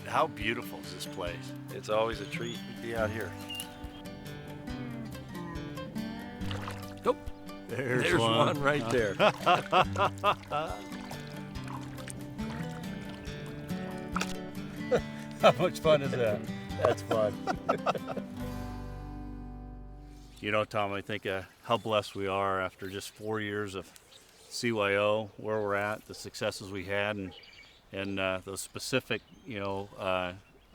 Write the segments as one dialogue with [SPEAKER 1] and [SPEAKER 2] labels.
[SPEAKER 1] How beautiful is this place?
[SPEAKER 2] It's always a treat to be out here.
[SPEAKER 1] Oh, there's
[SPEAKER 2] one right there. How much fun is that? That's fun.
[SPEAKER 1] You know, Tom, I think how blessed we are after just 4 years of CYO, where we're at, the successes we had, and those specific,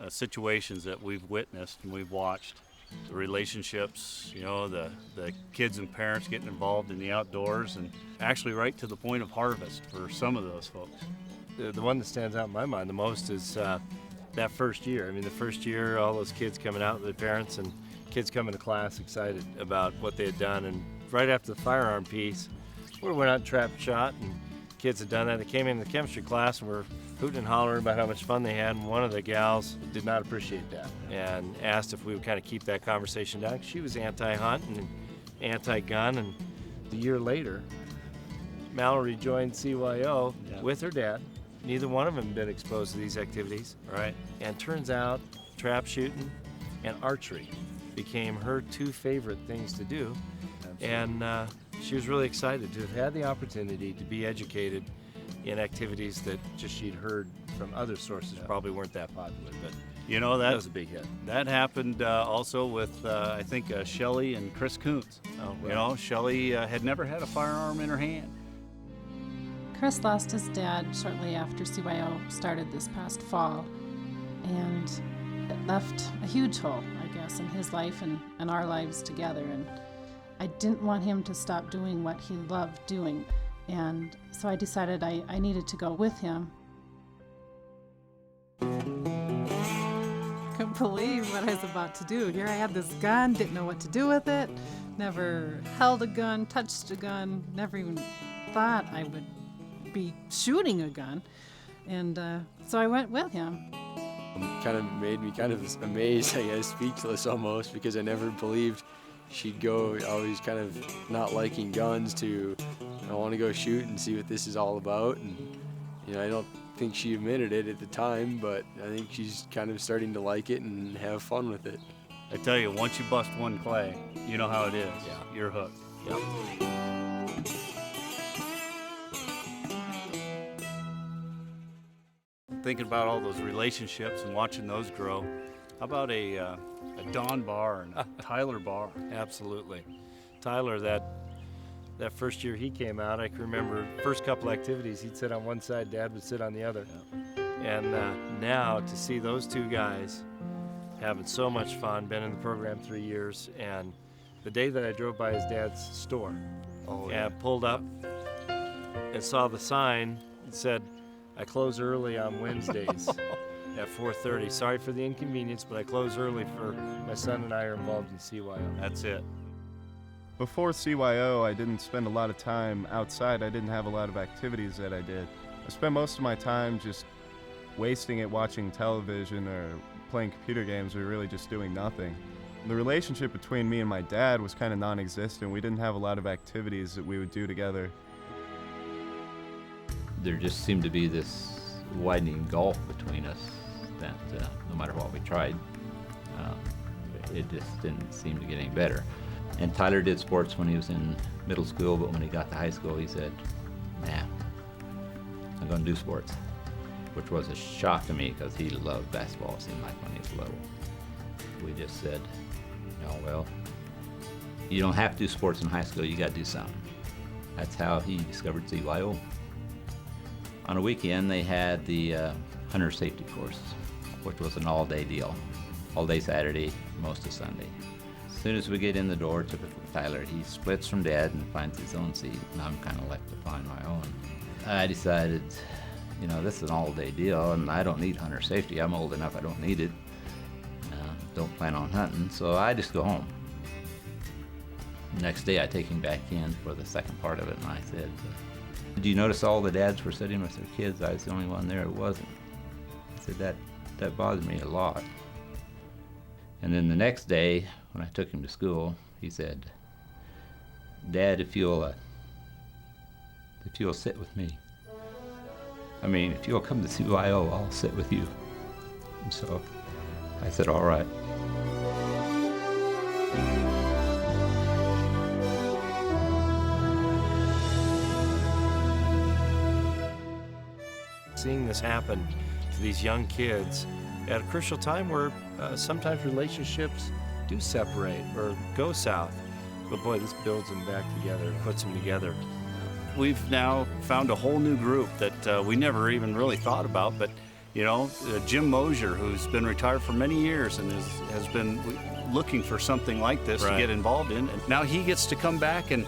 [SPEAKER 1] situations that we've witnessed and we've watched. The relationships, the kids and parents getting involved in the outdoors, and actually right to the point of harvest for some of those folks.
[SPEAKER 2] The one that stands out in my mind the most is that first year. I mean, the first year, all those kids coming out with their parents and kids coming to class excited about what they had done. And right after the firearm piece, we went out and trapped shot, and kids had done that. They came into the chemistry class and were hooting and hollering about how much fun they had. And one of the gals did not appreciate that and asked if we would kind of keep that conversation down. She was anti-hunt and anti-gun. And a year later, Mallory joined CYO with her dad. Neither one of them had been exposed to these activities.
[SPEAKER 1] Right.
[SPEAKER 2] And turns out trap shooting and archery became her two favorite things to do. Absolutely. And she was really excited to have had the opportunity to be educated in activities that just she'd heard from other sources probably weren't that popular. But that was a big hit.
[SPEAKER 1] That happened also with, I think, Shelley and Chris Kuntz.
[SPEAKER 2] Oh, wow.
[SPEAKER 1] Shelley had never had a firearm in her hand.
[SPEAKER 3] Chris lost his dad shortly after CYO started this past fall, and it left a huge hole, I guess, in his life and our lives together. And I didn't want him to stop doing what he loved doing, and so I decided I needed to go with him. Couldn't believe what I was about to do. Here I had this gun, didn't know what to do with it, never held a gun, touched a gun, never even thought I would be shooting a gun, and so I went with him.
[SPEAKER 4] Kind of made me kind of amazed, I guess, speechless almost, because I never believed she'd go always kind of not liking guns to I want to go shoot and see what this is all about. And I don't think she admitted it at the time, but I think she's kind of starting to like it and have fun with it.
[SPEAKER 1] I tell you, once you bust one clay, you know how it is.
[SPEAKER 4] Yeah.
[SPEAKER 1] You're hooked.
[SPEAKER 4] Yep.
[SPEAKER 1] Thinking about all those relationships and watching those grow, how about a Don Barr and Tyler Barr?
[SPEAKER 2] Absolutely. Tyler, that first year he came out, I can remember first couple activities, he'd sit on one side, Dad would sit on the other. Yeah. And now to see those two guys having so much fun, been in the program 3 years, and the day that I drove by his dad's store, pulled up and saw the sign that said, I close early on Wednesdays at 4:30. Sorry for the inconvenience, but I close early for my son and I are involved in CYO.
[SPEAKER 1] That's it.
[SPEAKER 5] Before CYO, I didn't spend a lot of time outside. I didn't have a lot of activities that I did. I spent most of my time just wasting it watching television or playing computer games or really just doing nothing. The relationship between me and my dad was kind of non-existent. We didn't have a lot of activities that we would do together.
[SPEAKER 6] There just seemed to be this widening gulf between us that no matter what we tried, it just didn't seem to get any better. And Tyler did sports when he was in middle school, but when he got to high school, he said, nah, I'm going to do sports, which was a shock to me because he loved basketball, it seemed like, when he was little. We just said, well, you don't have to do sports in high school, you got to do something. That's how he discovered CYO. On a weekend, they had the hunter safety course, which was an all-day deal. All day Saturday, most of Sunday. As soon as we get in the door, typically Tyler, he splits from Dad and finds his own seat, and I'm kind of left to find my own. I decided, this is an all-day deal, and I don't need hunter safety. I'm old enough, I don't need it. Don't plan on hunting, so I just go home. Next day, I take him back in for the second part of it, and I said, did you notice all the dads were sitting with their kids? I was the only one there who wasn't. I said, that bothered me a lot. And then the next day, when I took him to school, he said, Dad, if you'll sit with me. If you'll come to CYO, I'll sit with you. And so I said, all right.
[SPEAKER 2] Seeing this happen to these young kids at a crucial time where sometimes relationships do separate or go south. But boy, this builds them back together, puts them together.
[SPEAKER 1] We've now found a whole new group that we never even really thought about, but you know, Jim Mosier, who's been retired for many years and has been looking for something like this to get involved in, and now he gets to come back and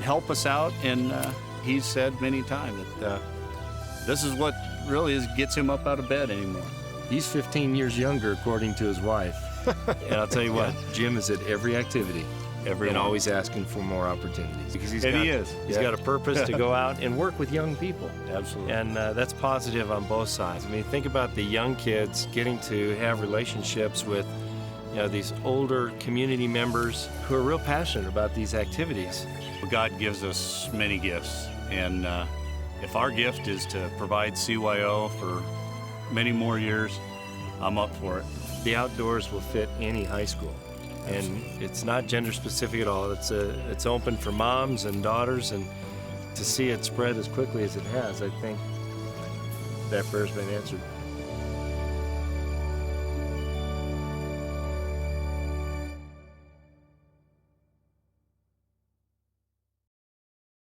[SPEAKER 1] help us out, and he's said many times that this is what really gets him up out of bed anymore.
[SPEAKER 2] He's 15 years younger, according to his wife. And I'll tell you what, Jim is at every activity. And always asking for more opportunities because he's got a purpose to go out and work with young people.
[SPEAKER 1] Absolutely.
[SPEAKER 2] And that's positive on both sides. I mean, think about the young kids getting to have relationships with, you know, these older community members who are real passionate about these activities.
[SPEAKER 1] God gives us many gifts, and if our gift is to provide CYO for many more years, I'm up for it.
[SPEAKER 2] The outdoors will fit any high school. And it's not gender specific at all. It's open for moms and daughters, and to see it spread as quickly as it has, I think that prayer's been answered.